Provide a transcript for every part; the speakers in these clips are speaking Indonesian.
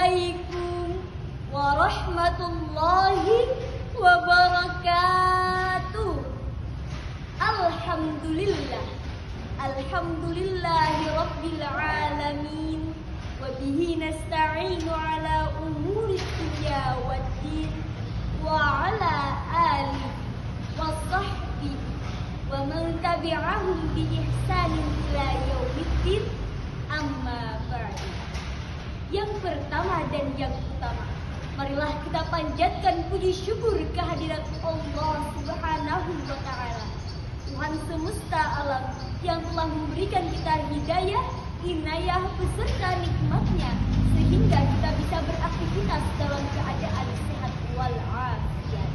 Assalamualaikum warahmatullahi wabarakatuh. Alhamdulillah, alhamdulillahi rabbil alamin. Wabihi nasta'inu ala umuri dunya waddin. Wa ala alihi wa sahbihi wa man tabi'ahum bi ihsanin ila yaumiddin. Amma ba'du. Yang pertama dan yang utama, marilah kita panjatkan puji syukur kehadirat Allah Subhanahu wa Ta'ala, Tuhan semesta alam yang telah memberikan kita hidayah, inayah beserta nikmatnya sehingga kita bisa beraktivitas dalam keadaan sehat walafiat.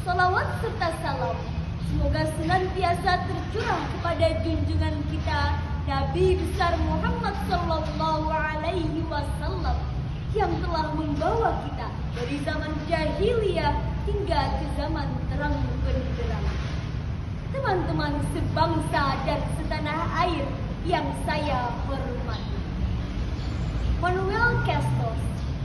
Salawat serta salam semoga senantiasa tercurah kepada junjungan kita Nabi besar Muhammad sallallahu alaihi wasallam yang telah membawa kita dari zaman jahiliyah hingga ke zaman terang benderang. Teman-teman sebangsa dan setanah air yang saya hormati, Manuel Castells,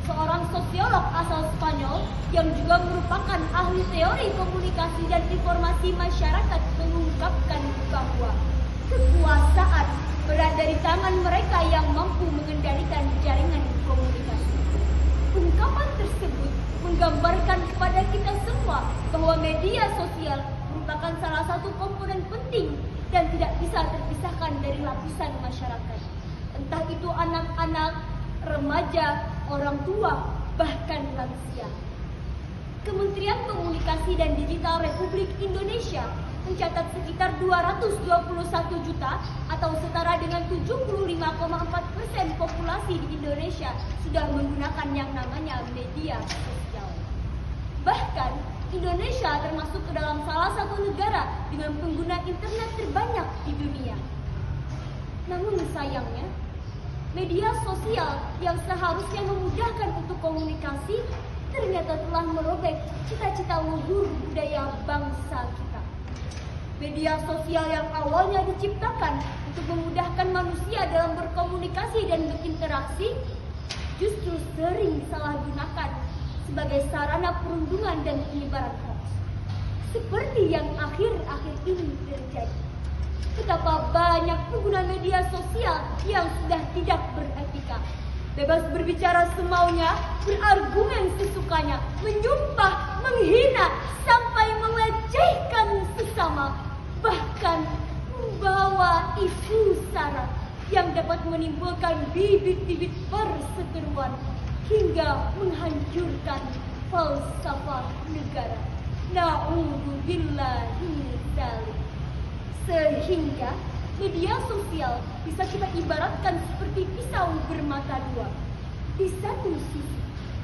seorang sosiolog asal Spanyol yang juga merupakan ahli teori komunikasi dan informasi masyarakat, mengungkapkan bahwa kekuasaan berada di tangan mereka yang mampu mengendalikan jaringan komunikasi. Ungkapan tersebut menggambarkan kepada kita semua bahwa media sosial merupakan salah satu komponen penting dan tidak bisa terpisahkan dari lapisan masyarakat. Entah itu anak-anak, remaja, orang tua, bahkan lansia. Kementerian Komunikasi dan Digital Republik Indonesia mencatat sekitar 221 juta atau setara dengan 75,4% populasi di Indonesia sudah menggunakan yang namanya media sosial. Bahkan Indonesia termasuk ke dalam salah satu negara dengan pengguna internet terbanyak di dunia. Namun sayangnya, media sosial yang seharusnya memudahkan untuk komunikasi ternyata telah merobek cita-cita luhur budaya bangsa kita. Media sosial yang awalnya diciptakan untuk memudahkan manusia dalam berkomunikasi dan berinteraksi justru sering disalahgunakan sebagai sarana perundungan dan penyebaran hoax. Seperti yang akhir-akhir ini terjadi. Betapa banyak pengguna media sosial yang sudah tidak beretika, bebas berbicara semaunya, berargumen sesukanya, menyumpah, menghina, sampai melecehkan sesama, bahkan membawa isu sara yang dapat menimbulkan bibit-bibit perseteruan hingga menghancurkan falsafah negara. Na'udzubillahi min dzalik. Sehingga media sosial bisa kita ibaratkan seperti pisau bermata dua. Di satu sisi,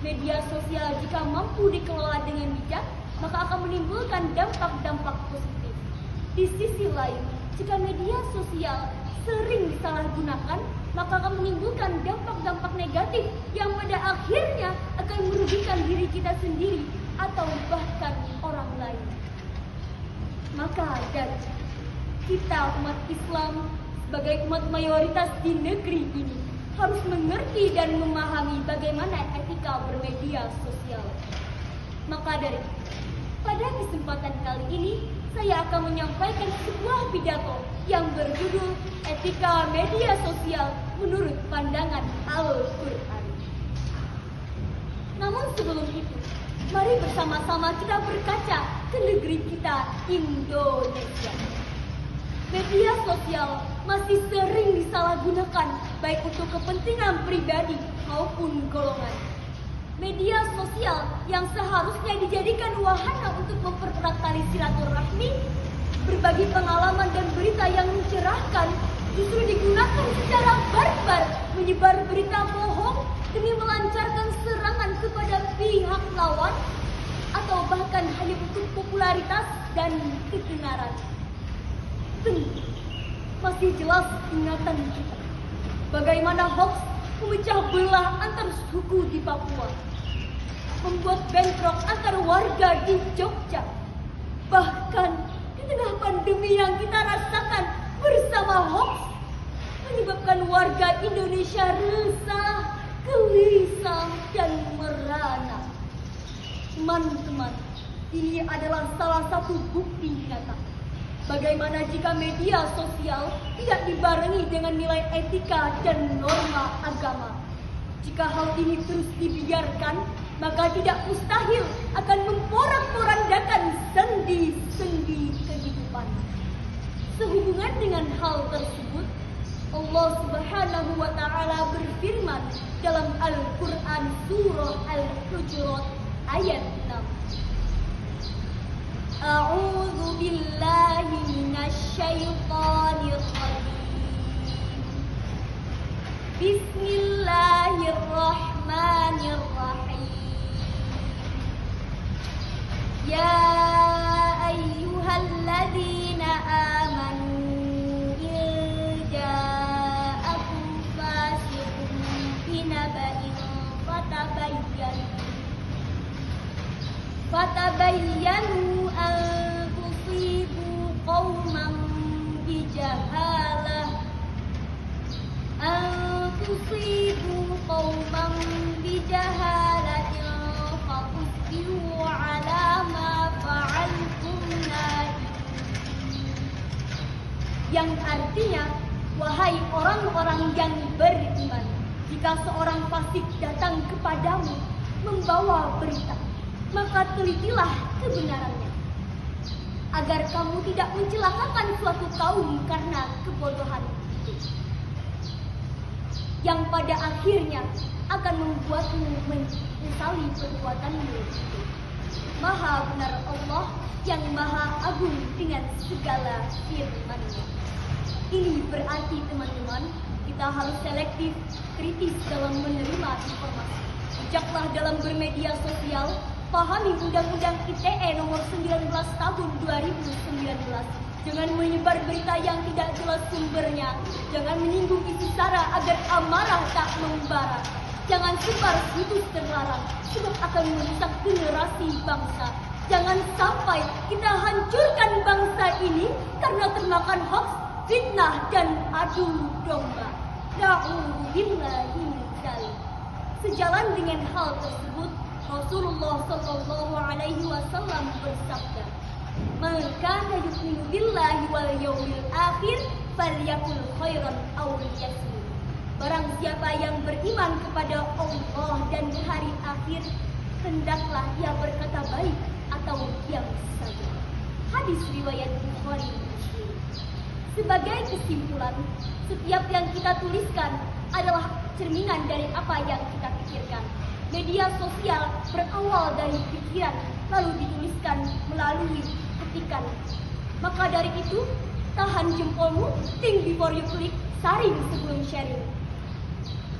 media sosial jika mampu dikelola dengan bijak, maka akan menimbulkan dampak-dampak positif. Di sisi lain, jika media sosial sering disalahgunakan, maka akan menimbulkan dampak-dampak negatif yang pada akhirnya akan merugikan diri kita sendiri atau bahkan orang lain. Maka dari kita umat Islam sebagai umat mayoritas di negeri ini harus mengerti dan memahami bagaimana etika bermedia sosial. Maka dari itu, pada kesempatan kali ini saya akan menyampaikan sebuah pidato yang berjudul Etika Media Sosial menurut Pandangan Al-Quran. Namun sebelum itu, mari bersama-sama kita berkaca ke negeri kita, Indonesia. Media sosial masih sering disalahgunakan baik untuk kepentingan pribadi maupun golongan. Media sosial yang seharusnya dijadikan wahana untuk mempererat tali silaturahmi, berbagi pengalaman dan berita yang mencerahkan, justru digunakan secara barbar menyebar berita bohong demi melancarkan serangan kepada pihak lawan atau bahkan hanya untuk popularitas dan ketenaran. Tentu masih jelas ingatan kita bagaimana hoax memecah belah antar suku di Papua, membuat bentrok antar warga di Jogja, bahkan di tengah pandemi yang kita rasakan bersama hoax menyebabkan warga Indonesia resah, gelisah, dan merana. Teman-teman, ini adalah salah satu bukti nyata bagaimana jika media sosial tidak dibarengi dengan nilai etika dan norma agama. Jika hal ini terus dibiarkan, maka tidak mustahil akan memporak-porandakan sendi-sendi kehidupan. Sehubungan dengan hal tersebut, Allah Subhanahu wa Ta'ala berfirman dalam Al-Quran Surah Al-Hujurat ayat 6. A'udzu billahi minasy syaithanir rajim. Bismillahirrahmanirrahim. Ya ayyuhalladzina amanu in ja'akum fasiqun binaba'in fatabayyanu an tusibu qauman bijahalatin fatusbihu ala ma fa'altum nadimin. Yang artinya, wahai orang-orang yang beriman, jika seorang fasik datang kepadamu membawa berita, maka telitilah kebenarannya, agar kamu tidak mencelakakan suatu kaum karena kebodohan itu, yang pada akhirnya akan membuatmu menyesali perbuatanmu itu. Maha benar Allah yang maha agung dengan segala firman-Nya. Ini berarti teman-teman, kita harus selektif, kritis dalam menerima informasi. Bijaklah dalam bermedia sosial, pahami Undang-Undang ITE nomor 19 tahun 2019. Jangan menyebar berita yang tidak jelas sumbernya. Jangan menyinggung isi sara agar amarah tak membara. Jangan sebar situs terlarang, sebab akan merusak generasi bangsa. Jangan sampai kita hancurkan bangsa ini karena termakan hoax, fitnah, dan adu domba. Na'udzubillahi min dzalik. Sejalan dengan hal tersebut, Rasulullah Shallallahu Alaihi Wasallam bersabda, "Man kana yu'minu billahi wal yawmil akhir, falyakul khairan aw liyasmut." Barang siapa yang beriman kepada Allah dan hari akhir, hendaklah ia berkata baik atau diam saja. Hadis riwayat Bukhari Muslim. Sebagai kesimpulan, setiap yang kita tuliskan adalah cerminan dari apa yang kita pikirkan. Media sosial berawal dari pikiran, lalu dituliskan melalui ketikan. Maka dari itu, tahan jempolmu, think before you click, saring sebelum sharing.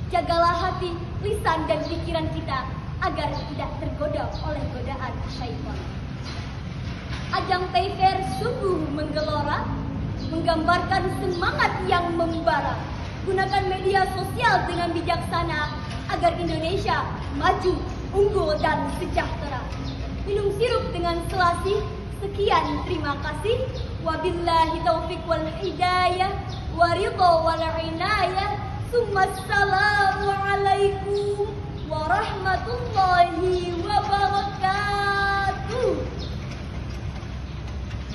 Jagalah hati, lisan, dan pikiran kita agar tidak tergoda oleh godaan syaitan. Ajang Payfair sungguh menggelora, menggambarkan semangat yang membara. Gunakan media sosial dengan bijaksana agar Indonesia maju, unggul, dan sejahtera. Minum sirup dengan selasih. Sekian, terima kasih. Wabillahi taufiq wal hidayah, waridho wal inayah. Assalamualaikum warahmatullahi wabarakatuh.